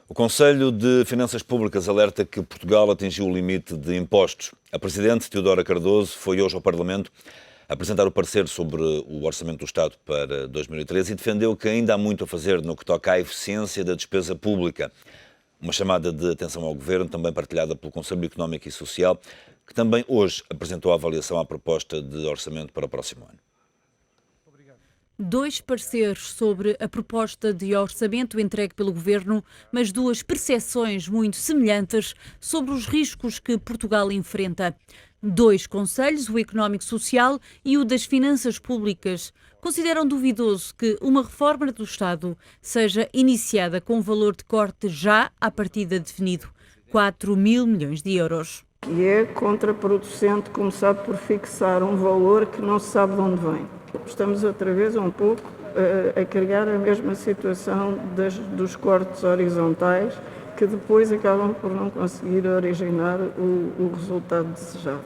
O Conselho de Finanças Públicas alerta que Portugal atingiu o limite de impostos. A Presidente, Teodora Cardoso, foi hoje ao Parlamento apresentar o parecer sobre o Orçamento do Estado para 2013 e defendeu que ainda há muito a fazer no que toca à eficiência da despesa pública. Uma chamada de atenção ao Governo, também partilhada pelo Conselho Económico e Social, que também hoje apresentou a avaliação à proposta de orçamento para o próximo ano. Dois pareceres sobre a proposta de orçamento entregue pelo Governo, mas duas percepções muito semelhantes sobre os riscos que Portugal enfrenta. Dois conselhos, o Económico Social e o das Finanças Públicas, consideram duvidoso que uma reforma do Estado seja iniciada com um valor de corte já à partida definido, 4 mil milhões de euros. Que é contraproducente começar por fixar um valor que não se sabe de onde vem. Estamos outra vez um pouco a carregar a mesma situação dos cortes horizontais que depois acabam por não conseguir originar o resultado desejado.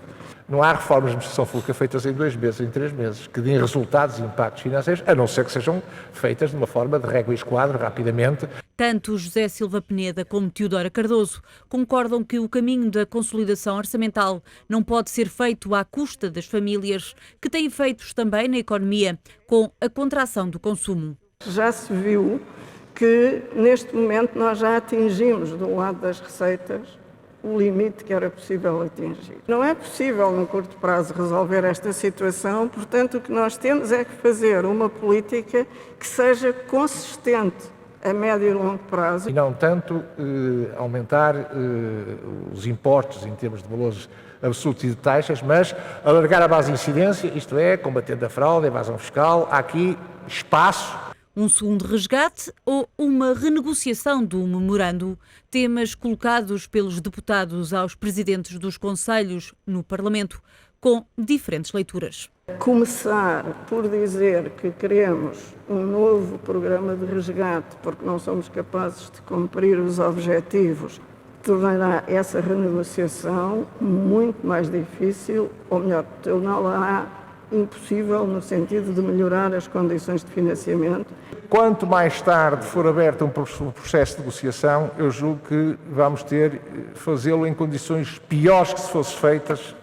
Não há reformas de administração pública feitas em 2 meses, em 3 meses, que deem resultados e impactos financeiros, a não ser que sejam feitas de uma forma de régua e esquadro, rapidamente. Tanto José Silva Peneda como Teodora Cardoso concordam que o caminho da consolidação orçamental não pode ser feito à custa das famílias, que têm efeitos também na economia, com a contração do consumo. Já se viu que neste momento nós já atingimos, do lado das receitas, o limite que era possível atingir. Não é possível, no curto prazo, resolver esta situação, portanto, o que nós temos é que fazer uma política que seja consistente a médio e longo prazo. E não tanto aumentar os impostos em termos de valores absolutos e de taxas, mas alargar a base de incidência, isto é, combatendo a fraude, a evasão fiscal. Há aqui espaço. Um segundo resgate ou uma renegociação do memorando, temas colocados pelos deputados aos presidentes dos conselhos no Parlamento, com diferentes leituras. Começar por dizer que queremos um novo programa de resgate porque não somos capazes de cumprir os objetivos, tornará essa renegociação muito mais difícil, ou melhor, torná-la impossível no sentido de melhorar as condições de financiamento. Quanto mais tarde for aberto um processo de negociação, eu julgo que vamos ter fazê-lo em condições piores que se fosse feitas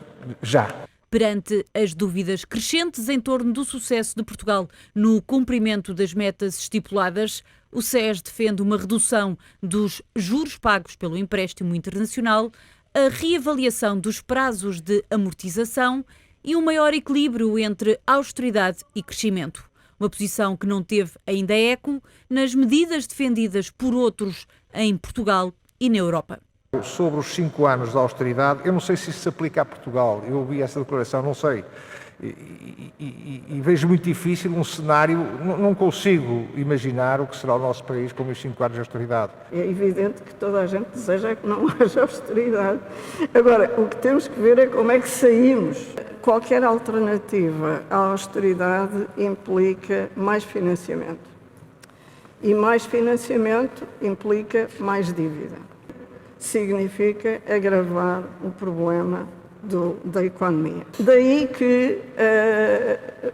já. Perante as dúvidas crescentes em torno do sucesso de Portugal no cumprimento das metas estipuladas, o SES defende uma redução dos juros pagos pelo empréstimo internacional, a reavaliação dos prazos de amortização e um maior equilíbrio entre austeridade e crescimento. Uma posição que não teve ainda eco nas medidas defendidas por outros em Portugal e na Europa. Sobre os 5 anos de austeridade, eu não sei se isso se aplica a Portugal. Eu ouvi essa declaração, não sei. E vejo muito difícil um cenário, não consigo imaginar o que será o nosso país com os 5 anos de austeridade. É evidente que toda a gente deseja que não haja austeridade. Agora, o que temos que ver é como é que saímos. Qualquer alternativa à austeridade implica mais financiamento. E mais financiamento implica mais dívida. Significa agravar o problema da economia. Daí que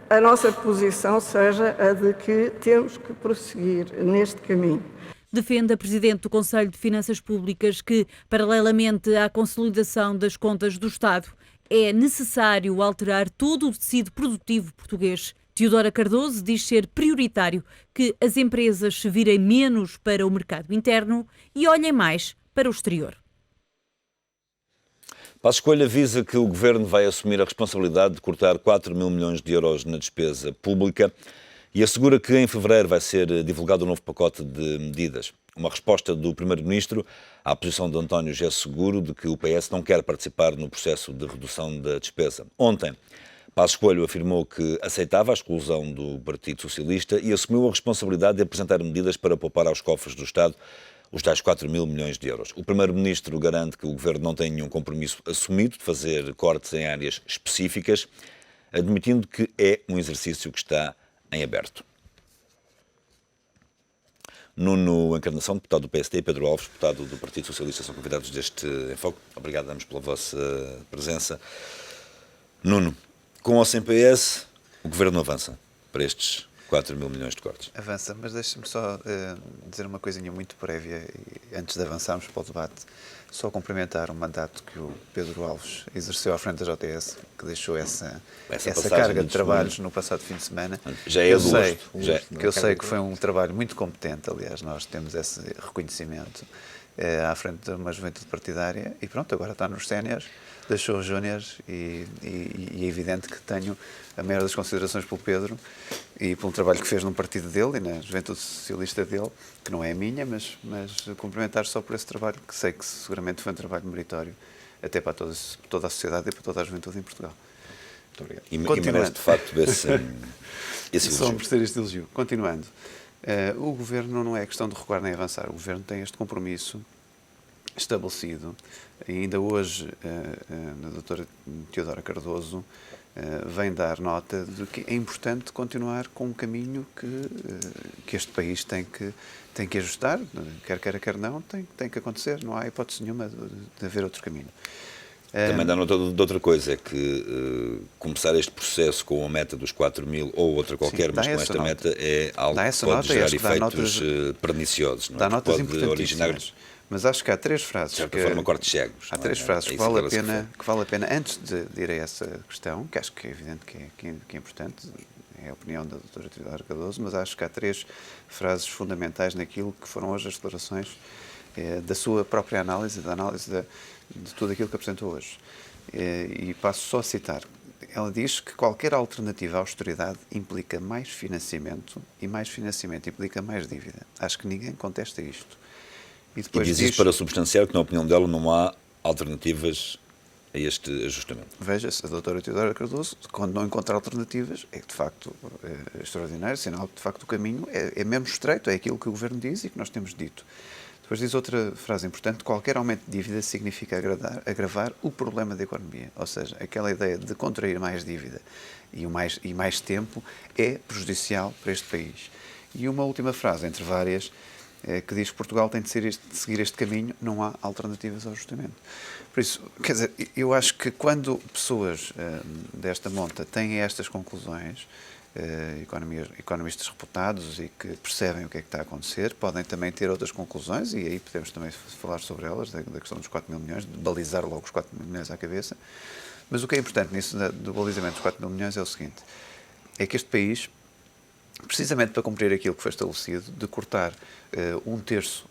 a nossa posição seja a de que temos que prosseguir neste caminho. Defende a Presidente do Conselho de Finanças Públicas que, paralelamente à consolidação das contas do Estado, é necessário alterar todo o tecido produtivo português. Teodora Cardoso diz ser prioritário que as empresas se virem menos para o mercado interno e olhem mais para o exterior. Passos Coelho avisa que o Governo vai assumir a responsabilidade de cortar 4 mil milhões de euros na despesa pública e assegura que em fevereiro vai ser divulgado um novo pacote de medidas. Uma resposta do Primeiro-Ministro à posição de António José Seguro de que o PS não quer participar no processo de redução da despesa. Ontem, Passos Coelho afirmou que aceitava a exclusão do Partido Socialista e assumiu a responsabilidade de apresentar medidas para poupar aos cofres do Estado os tais 4 mil milhões de euros. O Primeiro-Ministro garante que o Governo não tem nenhum compromisso assumido de fazer cortes em áreas específicas, admitindo que é um exercício que está em aberto. Nuno Encarnação, deputado do PSD, e Pedro Alves, deputado do Partido Socialista, são convidados deste Enfoque. Obrigado a ambos pela vossa presença. Nuno, com ou sem PS, o Governo avança para estes 4 mil milhões de cortes. Avança, mas deixe-me só dizer uma coisinha muito prévia antes de avançarmos para o debate, só cumprimentar o mandato que o Pedro Alves exerceu à frente da JTS, que deixou essa carga de trabalhos no passado fim de semana. Já é agosto. Que eu sei que foi um trabalho muito competente, aliás, nós temos esse reconhecimento à frente de uma juventude partidária e pronto, agora está nos séniores, deixou os júniores e é evidente que tenho a maior das considerações pelo Pedro e pelo trabalho que fez no partido dele e na juventude socialista dele, que não é a minha, mas cumprimentar só por esse trabalho, que sei que seguramente foi um trabalho meritório até para toda a sociedade e para toda a juventude em Portugal. Muito obrigado. E merece, de facto, esse elogio. Só me ter este elogio. Continuando. O Governo não é questão de recuar nem avançar. O Governo tem este compromisso estabelecido. E ainda hoje, a doutora Teodora Cardoso vem dar nota de que é importante continuar com um caminho que este país tem que ajustar, quer queira, quer não, tem que acontecer. Não há hipótese nenhuma de haver outro caminho. Também dá nota de outra coisa, é que começar este processo com a meta dos 4.000 ou outra qualquer, mas com esta meta é algo que pode gerar efeitos perniciosos. Não é? Dá notas pode importantíssimas. originar, mas acho que há três frases. De certa forma, cortes cegos. Há três frases que vale a pena, antes de ir a essa questão, que acho que é evidente que é importante, é a opinião da doutora Teodora Cardoso, mas acho que há três frases fundamentais naquilo que foram hoje as declarações da sua própria análise, da análise de tudo aquilo que apresentou hoje. E passo só a citar. Ela diz que qualquer alternativa à austeridade implica mais financiamento e mais financiamento implica mais dívida. Acho que ninguém contesta isto. E diz isto para substanciar que, na opinião dela, não há alternativas a este ajustamento. Veja-se, a doutora Teodora Cardoso, quando não encontra alternativas, é de facto extraordinário, sinal que de facto o caminho é mesmo estreito, é aquilo que o Governo diz e que nós temos dito. Depois diz outra frase importante: qualquer aumento de dívida significa agravar o problema da economia. Ou seja, aquela ideia de contrair mais dívida e mais tempo é prejudicial para este país. E uma última frase, entre várias, que diz que Portugal tem de seguir este caminho, não há alternativas ao ajustamento. Por isso, quer dizer, eu acho que quando pessoas desta monta têm estas conclusões, economistas reputados e que percebem o que é que está a acontecer, podem também ter outras conclusões, e aí podemos também falar sobre elas, da questão dos 4.000 milhões, de balizar logo os 4.000 milhões à cabeça. Mas o que é importante nisso do balizamento dos 4.000 milhões é o seguinte: é que este país, precisamente para cumprir aquilo que foi estabelecido, de cortar um terço,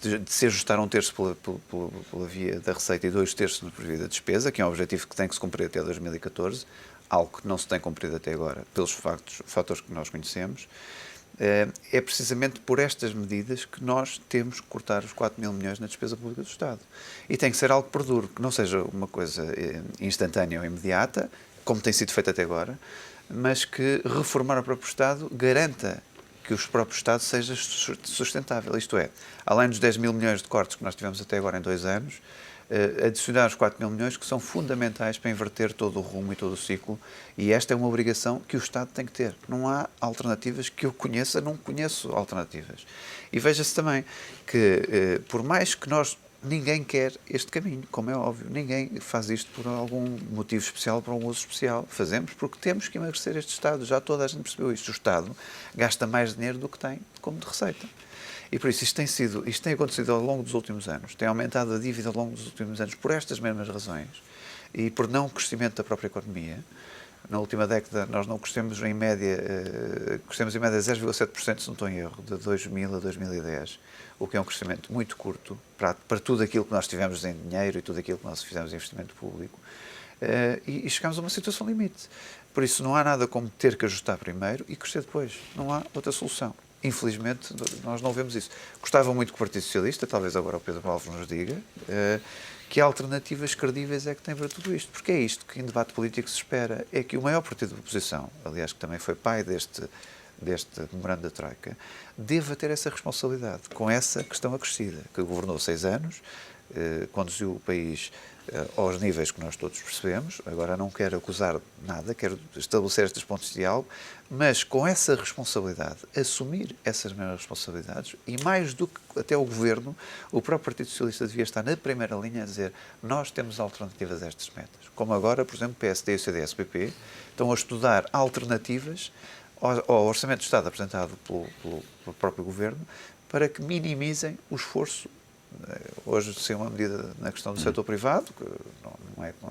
de se ajustar um terço pela via da receita e 2 terços por via da despesa, que é um objetivo que tem que se cumprir até 2014, algo que não se tem cumprido até agora, pelos fatores que nós conhecemos, é precisamente por estas medidas que nós temos que cortar os 4.000 milhões na despesa pública do Estado. E tem que ser algo perduro, que não seja uma coisa instantânea ou imediata, como tem sido feito até agora, mas que reformar o próprio Estado garanta que o próprio Estado seja sustentável. Isto é, além dos 10.000 milhões de cortes que nós tivemos até agora em 2 anos, adicionar os 4.000 milhões que são fundamentais para inverter todo o rumo e todo o ciclo, e esta é uma obrigação que o Estado tem que ter. Não há alternativas que eu conheça, não conheço alternativas. E veja-se também que, por mais que ninguém quer este caminho, como é óbvio. Ninguém faz isto por algum motivo especial, por algum uso especial. Fazemos porque temos que emagrecer este Estado. Já toda a gente percebeu isto. O Estado gasta mais dinheiro do que tem como de receita. E por isso isto tem acontecido ao longo dos últimos anos. Tem aumentado a dívida ao longo dos últimos anos por estas mesmas razões e por não crescimento da própria economia. Na última década nós não crescemos em média 0,7%, se não estou em erro, de 2000 a 2010, o que é um crescimento muito curto para tudo aquilo que nós tivemos em dinheiro e tudo aquilo que nós fizemos em investimento público, e chegamos a uma situação limite. Por isso não há nada como ter que ajustar primeiro e crescer depois. Não há outra solução. Infelizmente, nós não vemos isso. Gostava muito que o Partido Socialista, talvez agora o Pedro Alves nos diga, que alternativas credíveis é que tem para tudo isto. Porque é isto que em debate político se espera. É que o maior partido da oposição, aliás, que também foi pai deste memorando da Troika, deva ter essa responsabilidade com essa questão acrescida, que governou 6 anos, conduziu o país aos níveis que nós todos percebemos. Agora não quero acusar nada, quero estabelecer estes pontos de diálogo, mas com essa responsabilidade, assumir essas mesmas responsabilidades, e mais do que até o Governo, o próprio Partido Socialista devia estar na primeira linha a dizer: nós temos alternativas a estas metas. Como agora, por exemplo, o PSD e o CDS-PP estão a estudar alternativas ao Orçamento de Estado apresentado pelo próprio Governo para que minimizem o esforço. Hoje, se é uma medida na questão do setor privado, que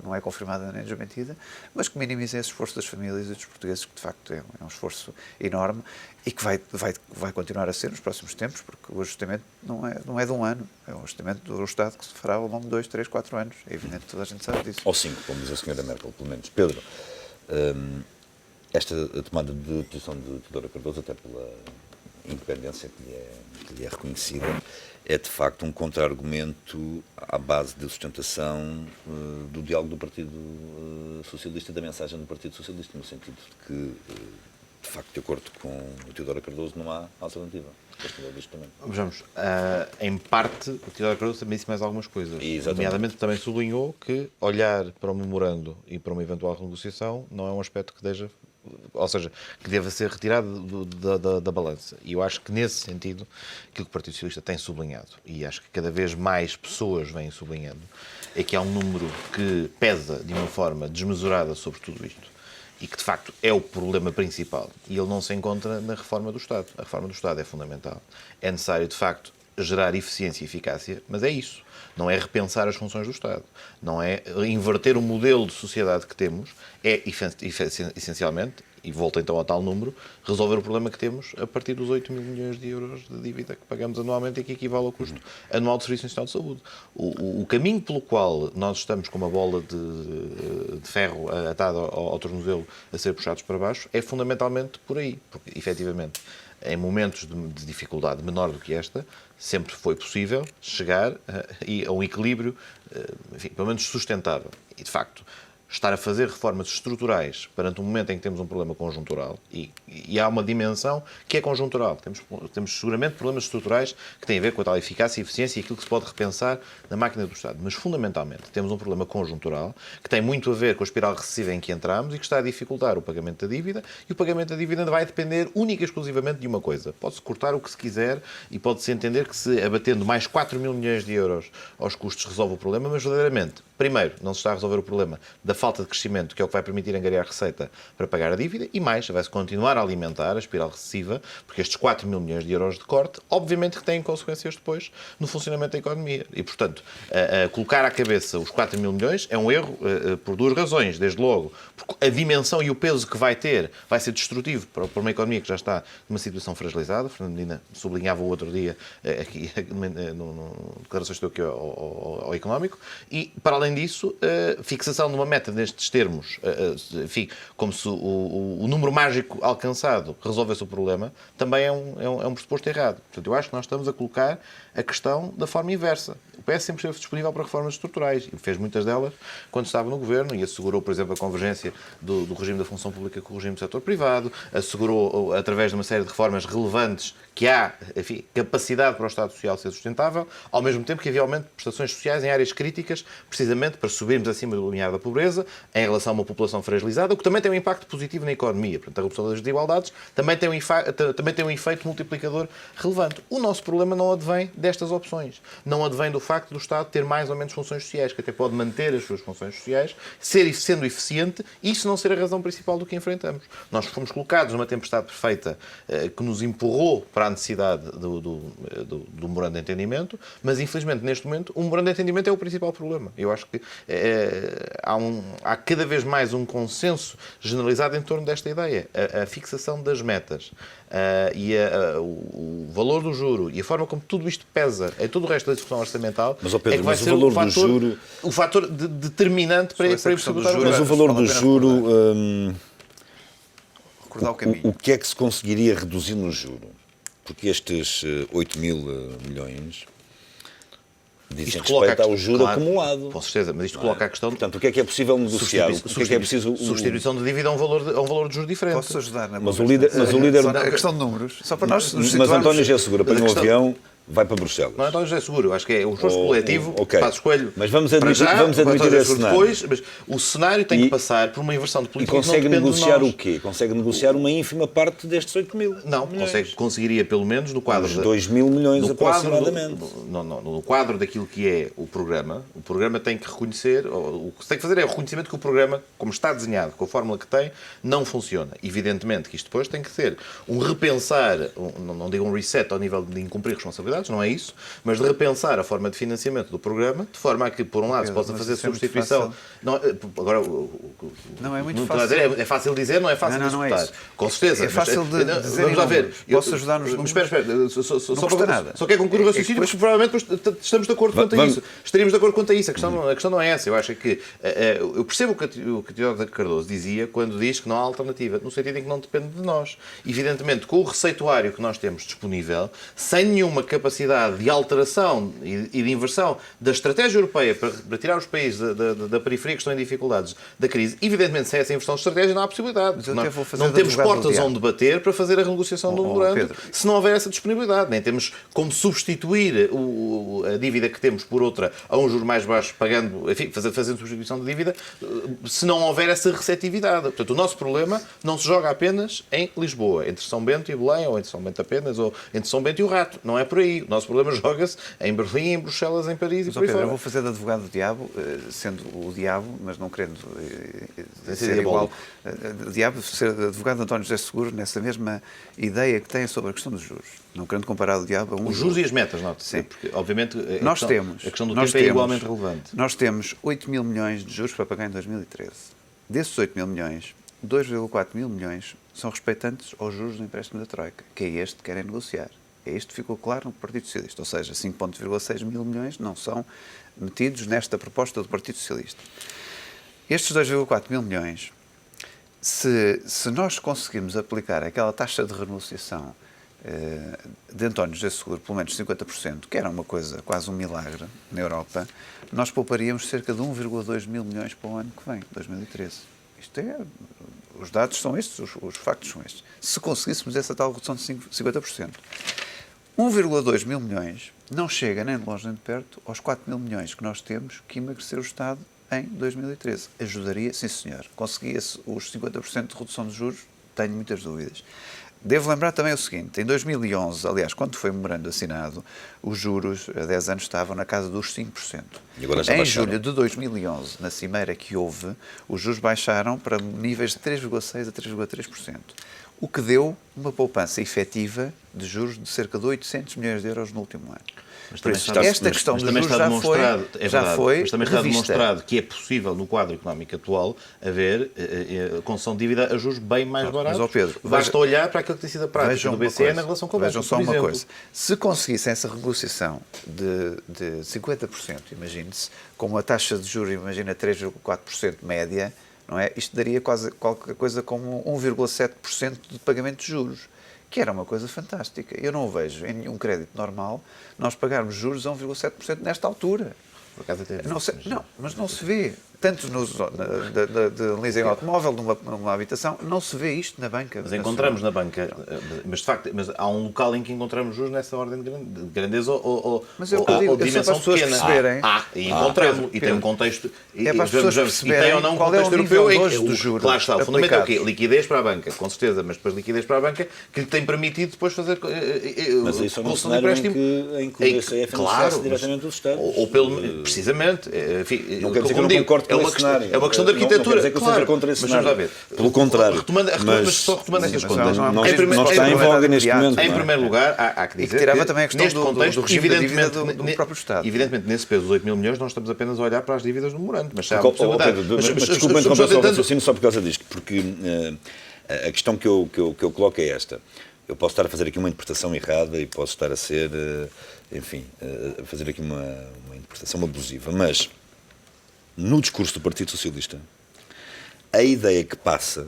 não é confirmada nem desmentida, mas que minimizem esse esforço das famílias e dos portugueses, que de facto é um esforço enorme e que vai continuar a ser nos próximos tempos, porque o ajustamento não é de um ano, é um ajustamento do Estado que se fará ao longo de 2, 3, 4 anos. É evidente que toda a gente sabe disso. Ou 5, como diz a senhora Merkel, pelo menos. Pedro, esta tomada de posição de Teodoro Cardoso, até pela independência que lhe é reconhecida, é de facto um contra-argumento à base de sustentação do diálogo do Partido Socialista e da mensagem do Partido Socialista, no sentido de que, de facto, de acordo com o Teodoro Cardoso, não há alternativa. Vejamos, em parte, o Teodoro Cardoso também disse mais algumas coisas. Exatamente. Nomeadamente também sublinhou que olhar para o memorando e para uma eventual renegociação não é um aspecto que deva ser retirado da balança. E eu acho que, nesse sentido, aquilo que o Partido Socialista tem sublinhado, e acho que cada vez mais pessoas vêm sublinhando, é que há um número que pesa de uma forma desmesurada sobre tudo isto e que, de facto, é o problema principal. E ele não se encontra na reforma do Estado. A reforma do Estado é fundamental. É necessário, de facto, gerar eficiência e eficácia, mas é isso. Não é repensar as funções do Estado. Não é inverter o modelo de sociedade que temos. É, essencialmente, e volto então ao tal número, resolver o problema que temos a partir dos 8 mil milhões de euros de dívida que pagamos anualmente e que equivale ao custo anual do Serviço Nacional de Saúde. O caminho pelo qual nós estamos com uma bola de ferro atada ao tornozelo a ser puxados para baixo é fundamentalmente por aí, porque, efetivamente, em momentos de dificuldade menor do que esta, sempre foi possível chegar a um equilíbrio, enfim, pelo menos sustentável. E, de facto, estar a fazer reformas estruturais perante um momento em que temos um problema conjuntural, e há uma dimensão que é conjuntural. Temos seguramente problemas estruturais que têm a ver com a tal eficácia e eficiência e aquilo que se pode repensar na máquina do Estado. Mas, fundamentalmente, temos um problema conjuntural que tem muito a ver com a espiral recessiva em que entramos e que está a dificultar o pagamento da dívida, e o pagamento da dívida vai depender única e exclusivamente de uma coisa. Pode-se cortar o que se quiser e pode-se entender que se abatendo mais 4 mil milhões de euros aos custos resolve o problema, mas verdadeiramente, primeiro, não se está a resolver o problema da falta de crescimento, que é o que vai permitir angariar receita para pagar a dívida, e mais, vai-se continuar a alimentar a espiral recessiva, porque estes 4 mil milhões de euros de corte, obviamente que têm consequências depois no funcionamento da economia. E, portanto, colocar à cabeça os 4 mil milhões é um erro por duas razões. Desde logo, porque a dimensão e o peso que vai ter vai ser destrutivo para uma economia que já está numa situação fragilizada. Fernando Medina sublinhava o outro dia, aqui, no declarações que deu aqui ao Económico, e, para além disso, fixação de uma meta nestes termos, enfim, como se o número mágico alcançado resolvesse o problema, também é um pressuposto errado. Portanto, eu acho que nós estamos a colocar a questão da forma inversa. O PS sempre esteve disponível para reformas estruturais e fez muitas delas quando estava no governo e assegurou, por exemplo, a convergência do regime da função pública com o regime do setor privado, assegurou, através de uma série de reformas relevantes, que há, enfim, capacidade para o Estado Social ser sustentável, ao mesmo tempo que havia aumento de prestações sociais em áreas críticas, precisamente para subirmos acima do limiar da pobreza, em relação a uma população fragilizada, o que também tem um impacto positivo na economia. Portanto, a redução das desigualdades também tem um efeito multiplicador relevante. O nosso problema não advém destas opções. Não advém do facto do Estado ter mais ou menos funções sociais, que até pode manter as suas funções sociais, sendo eficiente, e isso não ser a razão principal do que enfrentamos. Nós fomos colocados numa tempestade perfeita que nos empurrou para a necessidade do memorando de entendimento, mas, infelizmente, neste momento, o memorando de entendimento é o principal problema. Eu acho que há cada vez mais um consenso generalizado em torno desta ideia. A fixação das metas e o valor do juro e a forma como tudo isto pesa em todo o resto da discussão orçamental, mas, Pedro, é que vai ser o fator determinante para executar o Mas o valor do juro, o que é que se conseguiria reduzir no juro? Porque estes 8 mil milhões dizem respeito ao juro acumulado. Com certeza, mas isto coloca a questão... Portanto, o que é possível negociar? O que é preciso... Substituição de dívida a um valor de juros diferente. Posso ajudar na mas o líder a questão de números, só para nós nos Mas António José Segura, para um avião, vai para Bruxelas. Não é António José Seguro, eu acho que é o esforço coletivo, ok. faço escolho. Mas vamos para admitir, já, vamos admitir António esse José cenário. depois, mas o cenário tem que passar por uma inversão de E política que não consegue depende de negociar nós. o quê? Consegue negociar uma ínfima parte destes 8 mil. Não, conseguiria pelo menos no quadro... Os 2 mil milhões no quadro aproximadamente. no quadro daquilo que é o programa tem que reconhecer, o que se tem que fazer é o reconhecimento que o programa, como está desenhado, com a fórmula que tem, não funciona. Evidentemente que isto depois tem que ter um repensar, não digo um reset ao nível de incumprir responsabilidades, não é isso, mas de repensar a forma de financiamento do programa, de forma a que, por um lado, se possa fazer substituição. Agora, não é muito fácil. É fácil dizer, não é fácil não é disputar. isso. Com certeza. É fácil de dizer. Vamos lá ver. Posso ajudar nos números? Espera. Não custa nada. Só quero concluir o raciocínio, porque provavelmente estamos de acordo quanto a isso. Estaríamos de acordo quanto a isso. A questão não é essa. Eu acho que... Eu percebo o que o Teodoro Cardoso dizia quando diz que não há alternativa, no sentido em que não depende de nós. Evidentemente, com o receituário que nós temos disponível, sem nenhuma capacidade de alteração e de inversão da estratégia europeia para tirar os países da periferia que estão em dificuldades da crise, evidentemente, sem essa inversão de estratégia não há possibilidade. Não temos portas onde bater para fazer a renegociação do memorando, se não houver essa disponibilidade. Nem temos como substituir a dívida que temos por outra a um juro mais baixo, pagando, enfim, fazendo substituição de dívida, se não houver essa receptividade. Portanto, o nosso problema não se joga apenas em Lisboa, entre São Bento e Belém, ou entre São Bento apenas, ou entre São Bento e o Rato. Não é por aí. O nosso problema joga-se em Berlim, em Bruxelas, em Paris e por aí fora. Eu vou fazer de advogado do diabo, sendo o diabo, mas não querendo ser igual. Diabo, ser advogado de António José Seguro, nessa mesma ideia que tem sobre a questão dos juros. Não querendo comparar o diabo a um... Os juros e as metas, note-se. Sim. Porque, obviamente, a questão do nós tempo é igualmente relevante. Nós temos 8 mil milhões de juros para pagar em 2013. Desses 8 mil milhões, 2,4 mil milhões são respeitantes aos juros do empréstimo da Troika, que é este que querem negociar. É isto que ficou claro no Partido Socialista. Ou seja, 5,6 mil milhões não são metidos nesta proposta do Partido Socialista. Estes 2,4 mil milhões, se nós conseguirmos aplicar aquela taxa de renegociação de António José Seguro, pelo menos 50%, que era uma coisa, quase um milagre na Europa, nós pouparíamos cerca de 1,2 mil milhões para o ano que vem, 2013. Isto é... Os dados são estes, os factos são estes. Se conseguíssemos essa tal redução de 50%. 1,2 mil milhões não chega nem de longe nem de perto aos 4 mil milhões que nós temos que emagrecer o Estado em 2013. Ajudaria, sim senhor. Conseguia-se os 50% de redução de juros? Tenho muitas dúvidas. Devo lembrar também o seguinte, em 2011, aliás, quando foi o memorando assinado, os juros a 10 anos estavam na casa dos 5%. E agora já em baixaram. julho de 2011, na cimeira que houve, os juros baixaram para níveis de 3,6% a 3,3%. O que deu uma poupança efetiva de juros de cerca de 800 milhões de euros no último ano. Mas Por também isso, está, esta questão dos juros já foi mas também está revista. demonstrado que é possível, no quadro económico atual, haver concessão de dívida a juros bem mais baratos. Mas, Pedro, basta olhar para aquilo que tem sido a prática do BCE na relação com o banco, Vejam só por uma exemplo. coisa. Se conseguissem essa renegociação de 50%, imagine-se, com uma taxa de juros, imagina 3,4% média, não é? Isto daria quase qualquer coisa como 1,7% de pagamento de juros, que era uma coisa fantástica. Eu não vejo em nenhum crédito normal nós pagarmos juros a 1,7% nesta altura. Por acaso até Mas não se vê. Tanto de leasing automóvel, numa habitação, não se vê isto na banca. Mas encontramos na banca, mas de facto há um local em que encontramos juros nessa ordem de grandeza ou de dimensão pequena. E encontramos, e tem um contexto, e tem ou não um contexto europeu em que, claro está, o fundamento é o quê? Liquidez para a banca, com certeza, mas depois liquidez para a banca que lhe tem permitido depois fazer... Mas isso é um cenário em que o BCE financia-se diretamente dos Estados. Ou pelo... Precisamente. Enfim, não quer dizer que eu não concordo com esse cenário. É uma questão de arquitetura. Não quer dizer que eu seja contra esse cenário. Pelo contrário. Mas só retomando estas contas. Não está em voga neste momento. Em primeiro lugar, há que dizer que tirava também a questão neste contexto, do regime da dívida do próprio Estado. Evidentemente, nesse peso dos 8 mil milhões, nós estamos apenas a olhar para as dívidas do memorando. Mas desculpa interromper só o raciocínio só por causa disto, porque a questão que eu coloco é esta. Eu posso estar a fazer aqui uma interpretação errada e posso estar a ser, enfim, a fazer aqui uma interpretação abusiva, mas no discurso do Partido Socialista, a ideia que passa,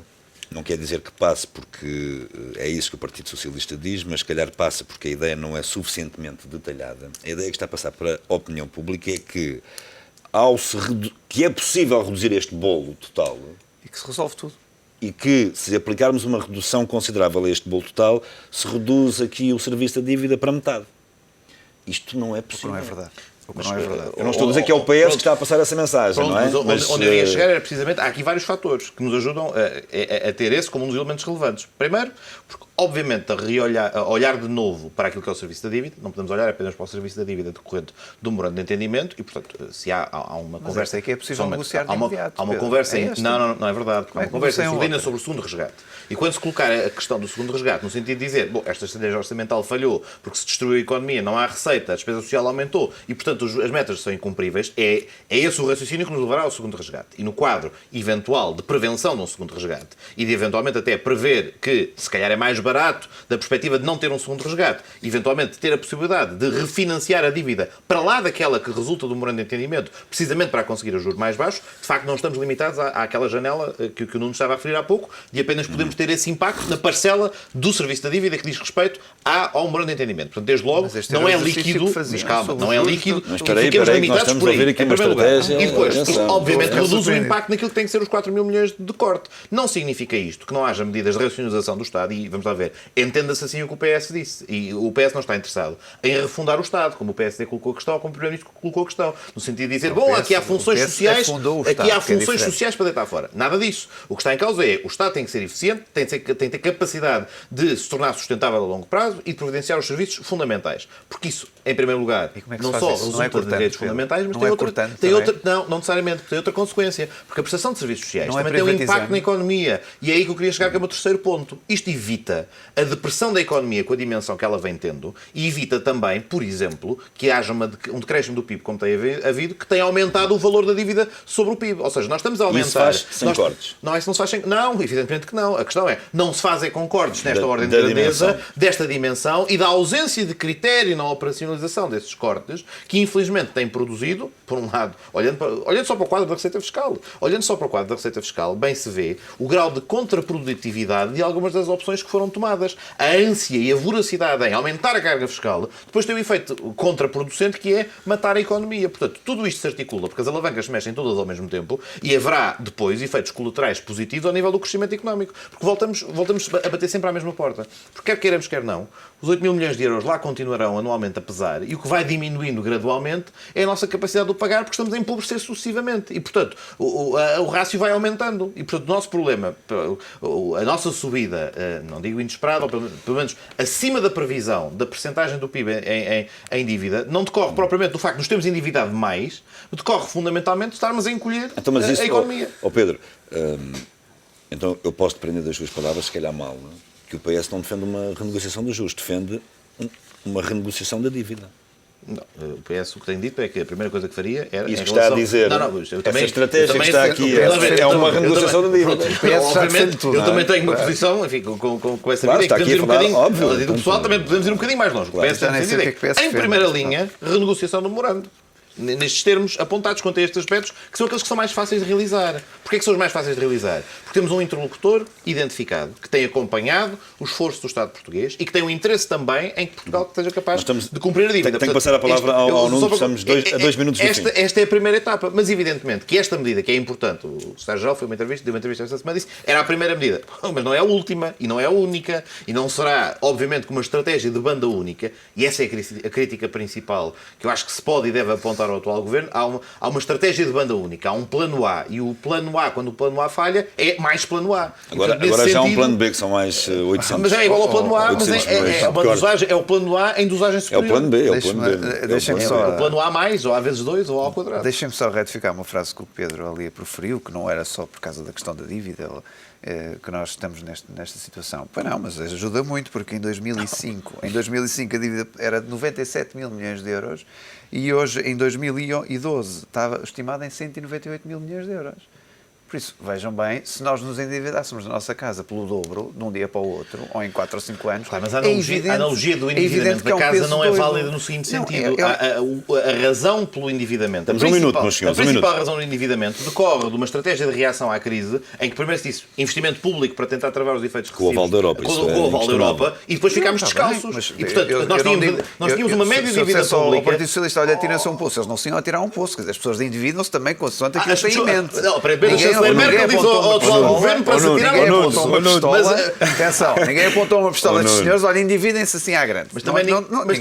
não quer dizer que passe porque é isso que o Partido Socialista diz, mas se calhar passa porque a ideia não é suficientemente detalhada. A ideia que está a passar para a opinião pública é que, que é possível reduzir este bolo total... E que se resolve tudo. E que, se aplicarmos uma redução considerável a este bolo total, se reduz aqui o serviço da dívida para metade. Isto não é O que possível. não é verdade. O que não é verdade. Eu não estou a dizer que é o PS que está a passar essa mensagem, Pronto, não é? onde eu ia chegar era precisamente, há aqui vários fatores que nos ajudam a ter esse como um dos elementos relevantes. Primeiro, porque obviamente a olhar de novo para aquilo que é o serviço da dívida, não podemos olhar apenas para o serviço da dívida decorrente do memorando de entendimento e, portanto, se há uma conversa... é que é possível negociar de há imediato, uma Pedro. conversa... É esta. Não é verdade. Há uma que conversa você é sordina outra? sobre o segundo resgate. E quando se colocar a questão do segundo resgate, no sentido de dizer, bom, esta estratégia orçamental falhou porque se destruiu a economia, não há receita, a despesa social aumentou e, portanto, as metas são incumpríveis, é esse o raciocínio que nos levará ao segundo resgate. E no quadro eventual de prevenção de um segundo resgate e de eventualmente até prever que, se calhar é mais barato, da perspectiva de não ter um segundo resgate, eventualmente ter a possibilidade de refinanciar a dívida para lá daquela que resulta do memorando de entendimento, precisamente para conseguir os juros mais baixos, de facto não estamos limitados àquela janela que o Nuno estava a referir há pouco, de apenas podemos ter esse impacto na parcela do serviço da dívida que diz respeito ao memorando de entendimento. Portanto, desde logo, Mas este não era é o exercício líquido, que faziam mas calma, sobre não é os líquido, juros. Mas espera aí, fiquemos que nós limitados estamos por a aí, ouvir aqui em uma primeiro lugar. estratégia. E depois, isto Atenção. obviamente Estou reduz o surpreendido. impacto naquilo que tem que ser os 4 mil milhões de corte. Não significa isto que não haja medidas de racionalização do Estado e, vamos lá ver, entenda-se assim o que o PS disse. E o PS não está interessado em refundar o Estado, como o PSD colocou a questão, ou como o Primeiro-Ministro colocou a questão. No sentido de dizer, bom, aqui há funções sociais, afundou o aqui Estado, há que é funções diferente. sociais para deitar fora. Nada disso. O que está em causa é o Estado tem que ser eficiente, tem que ter capacidade de se tornar sustentável a longo prazo e de providenciar os serviços fundamentais. Porque isso, em primeiro lugar, E como é que se não faz só isso? Não resulta é de cortante, direitos Pedro? fundamentais, mas Não tem é outra, cortante tem também? outra, não necessariamente, tem outra consequência, porque a prestação de serviços sociais Não é também tem um impacto privatizando. na economia. E é aí que eu queria chegar, que é o meu terceiro ponto. Isto evita a depressão da economia com a dimensão que ela vem tendo e evita também, por exemplo, que haja um decréscimo do PIB, como tem havido, que tenha aumentado o valor da dívida sobre o PIB. Ou seja, nós estamos a aumentar... Isso faz sem cortes? Não, isso não se faz sem... Não, evidentemente que não. A questão é, não se fazem com cortes nesta Da- ordem de da grandeza, dimensão. desta dimensão e da ausência de critério na operacionalização desses cortes, que infelizmente tem produzido, por um lado, olhando só para o quadro da Receita Fiscal, bem se vê o grau de contraprodutividade de algumas das opções que foram tomadas. A ânsia e a voracidade em aumentar a carga fiscal depois tem um efeito contraproducente que é matar a economia. Portanto, tudo isto se articula porque as alavancas se mexem todas ao mesmo tempo e haverá depois efeitos colaterais positivos ao nível do crescimento económico. Porque voltamos a bater sempre à mesma porta. Porque quer queiramos, quer não, os 8 mil milhões de euros lá continuarão anualmente a pesar e o que vai diminuindo gradualmente é a nossa capacidade de o pagar porque estamos a empobrecer sucessivamente. E, portanto, o rácio vai aumentando. E, portanto, o nosso problema, a nossa subida, não digo inesperada, ou pelo menos acima da previsão da percentagem do PIB em dívida, não decorre propriamente do facto de nos termos endividado mais, decorre fundamentalmente de estarmos a encolher Então, mas isso, a economia. Pedro, então eu posso depender das suas palavras, se calhar mal, não é? Que o PS não defende uma renegociação dos juros, defende uma renegociação da dívida. Não, o PS o que tem dito é que a primeira coisa que faria era... Isso em que está a relação- dizer, eu essa estratégia eu também- que está aqui eu é também- uma eu renegociação também- da dívida. pronto, PS já obviamente, defende tudo, eu não é? também tenho uma posição, enfim, com essa Claro, vida, está que aqui podemos ir a falar, um bocadinho, óbvio, ela diz do portanto, pessoal, também podemos ir um bocadinho mais longe. O PS Já tem nem sei o que é que o PS em defende. primeira linha, renegociação do memorando. Nestes termos apontados quanto a estes aspectos, que são aqueles que são mais fáceis de realizar. Porquê é que são os mais fáceis de realizar? Porque temos um interlocutor identificado, que tem acompanhado o esforço do Estado português e que tem um interesse também em que Portugal esteja capaz de cumprir a dívida. Tem que passar a palavra ao Nuno, estamos a 2 minutos do fim. Esta é a primeira etapa, mas evidentemente que esta medida, que é importante, o Secretário-Geral deu uma entrevista esta semana e disse era a primeira medida, mas não é a última e não é a única e não será, obviamente, com uma estratégia de banda única, e essa é a crítica principal que eu acho que se pode e deve apontar ao atual Governo. Há uma estratégia de banda única, há um plano A, e o plano A, quando o plano A falha, é mais plano A. E, Agora, portanto, nesse já há um sentido- plano B que são mais 800. mas é igual ao plano A, mas 800 milhões. é uma dosagem, é o plano A em dosagem É o superior. plano B, é o plano B. Deixem-me É só... o plano A mais, ou A vezes 2, ou A ao quadrado. Deixem-me só retificar uma frase que o Pedro ali proferiu, que não era só por causa da questão da dívida que nós estamos nesta situação. Pois não, mas ajuda muito, porque em 2005 a dívida era de 97 mil milhões de euros e hoje, em 2012, estava estimada em 198 mil milhões de euros. Por isso, vejam bem, se nós nos endividássemos na nossa casa pelo dobro, de um dia para o outro, ou em 4 ou 5 anos, Claro, mas a analogia do endividamento da casa não é válida no seguinte sentido. A razão pelo endividamento, Temos um minuto, meus senhores, a principal razão do endividamento decorre de uma estratégia de reação à crise em que primeiro se disse investimento público para tentar travar os efeitos Com o aval da Europa, com isso o é aval da inquestionável. Europa, e depois ficámos descalços. E, portanto, nós tínhamos uma média de dívida ao pública. Partido Socialista, olha, atiram-se a um poço. Eles não se iam atirar a um poço. Quer dizer, as pessoas de indivíduo-se também consoante aquilo que têm em mente. Não, Ninguém chanceler Merkel diz ao atual governo para se atirar ninguém ao apontou uma poço. pistola. Mas, Atenção, ninguém apontou uma pistola a estes senhores, olha, endividem-se assim à grande. Mas também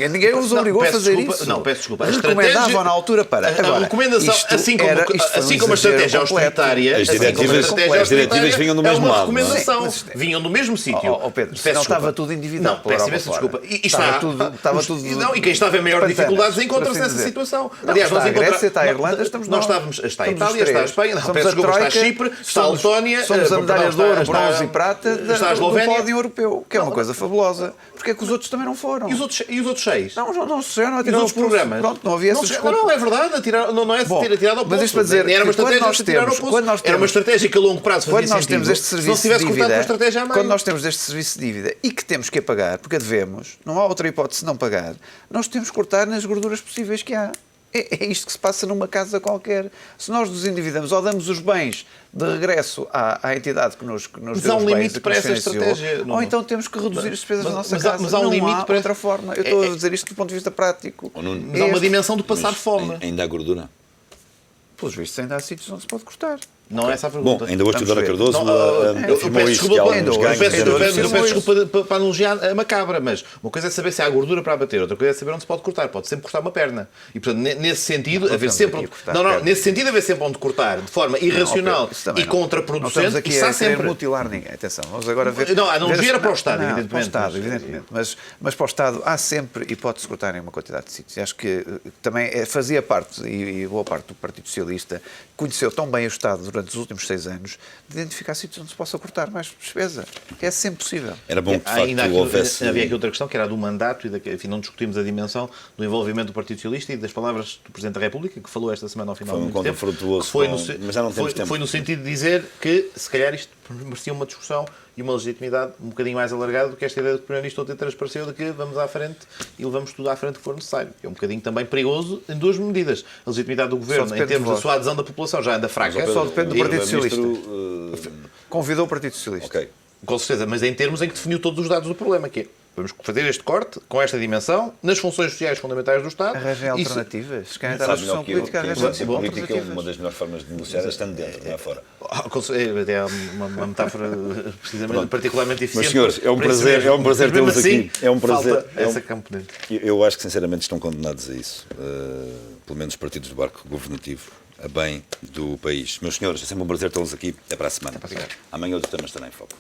Ninguém os obrigou a fazer isso. Não, peço desculpa. Recomendavam na altura para. A Agora, recomendação, isto assim foi como a estratégia exagero completo. austeritária, As diretivas vinham do mesmo é uma lado, não é? recomendação. Sim, Vinham do mesmo sítio. Pedro, Peço senão desculpa. estava tudo endividado. Não, pela peço Europa imensa fora. desculpa. Estava tudo. Não, e quem estava em maior dificuldades encontra-se nessa situação. Aliás, está nós a Grécia, está a Irlanda, estamos nós. Está a Somos os Itália, está a três. Espanha, não, Somos peço a desculpa, está a Troika, Chipre, está a Letónia. Somos a medalha de ouro, está- bronze e prata está a do Eslovénia. pódio europeu, que é uma coisa fabulosa. Porque é que os outros também não foram? E os outros seis? Não se chegaram a E os tirar outros programas? Pronto, não havia essa desculpa. Não, é verdade, não é Bom, ter atirado ao poço. mas isto para dizer Nem era uma que quando estratégia nós de tirar ao temos- poço. quando nós Era uma temos- estratégia que a longo prazo fazia Quando nós sentido. temos este Se não serviço se tivesse de cortado com a dívida, estratégia a meio. quando nós temos este serviço de dívida e que temos que a pagar, porque a devemos, não há outra hipótese de não pagar, nós temos que cortar nas gorduras possíveis que há. É isto que se passa numa casa qualquer. Se nós nos endividamos ou damos os bens de regresso à entidade que nos Mas deu há os um bens limite e que para nos essa financiou, estratégia, não? ou então temos que reduzir as despesas da nossa mas casa. há um não limite há para outra forma. Eu estou a dizer isto do ponto de vista prático. Mas há uma dimensão do passar fome. Ainda há gordura. Pelos vistos, ainda há sítios onde se pode cortar. Não é essa a Bom, pergunta. ainda hoje Vamos Teodora ver. Cardoso Eu afirmou peço isso, que desculpa, há alguns eu ganhos peço em desculpa, termos eu peço financeiros. desculpa para anunciar a macabra, mas uma coisa é saber se há gordura para abater, outra coisa é saber onde se pode cortar. Pode sempre cortar uma perna. E, portanto, nesse sentido, haver estamos sempre aqui a onde... cortar Não, pernas. nesse sentido, haver sempre onde cortar de forma irracional Isso também e não. Não contraproducente, estamos aqui isso a há querer sempre. mutilar ninguém. Atenção, vamos agora ver... Não, a analogia era para o Estado, Para o evidentemente. Estado, evidentemente. Mas para o Estado há sempre hipótese de cortar em uma quantidade de sítios. E acho que também fazia parte, e boa parte do Partido Socialista, conheceu tão bem o Estado durante os últimos 6 anos, de identificar sítios onde se possa cortar mais despesa. É sempre possível. Era bom que, de Ainda facto, houvesse... havia aqui outra questão, que era a do mandato, e enfim, não discutimos a dimensão do envolvimento do Partido Socialista e das palavras do Presidente da República, que falou esta semana ao final Foi um do tempo, encontro frutuoso, que foi mas já não temos tempo. foi no sentido de dizer que, se calhar, isto merecia uma discussão e uma legitimidade um bocadinho mais alargada do que esta ideia do Primeiro-Ministro ontem transpareceu de que vamos à frente e levamos tudo à frente que for necessário. É um bocadinho também perigoso em duas medidas. A legitimidade do Governo, em depende de termos da vós. sua adesão da população, já anda fraca. Só depende do Partido Socialista. Ministro, Convidou o Partido Socialista. ok. Com certeza, mas em termos em que definiu todos os dados do problema, que é, vamos fazer este corte, com esta dimensão, nas funções sociais fundamentais do Estado. Arranjem Isso- alternativas. Se querem estar na Sabe discussão melhor que eu, que política, a arranjem influência política, alternativas. uma das melhores formas de negociar é estando dentro, não é fora. É uma metáfora precisamente particularmente eficiente. Mas, senhores, é um para esse prazer, mesmo. é um prazer Mas, mesmo tê-los aqui. assim, É um prazer. falta essa componente. Eu acho que, sinceramente, estão condenados a isso. Pelo menos os partidos do barco governativo, a bem do país. Meus senhores, é sempre um prazer tê-los aqui. Até para a semana. Amanhã outro tema estará em foco.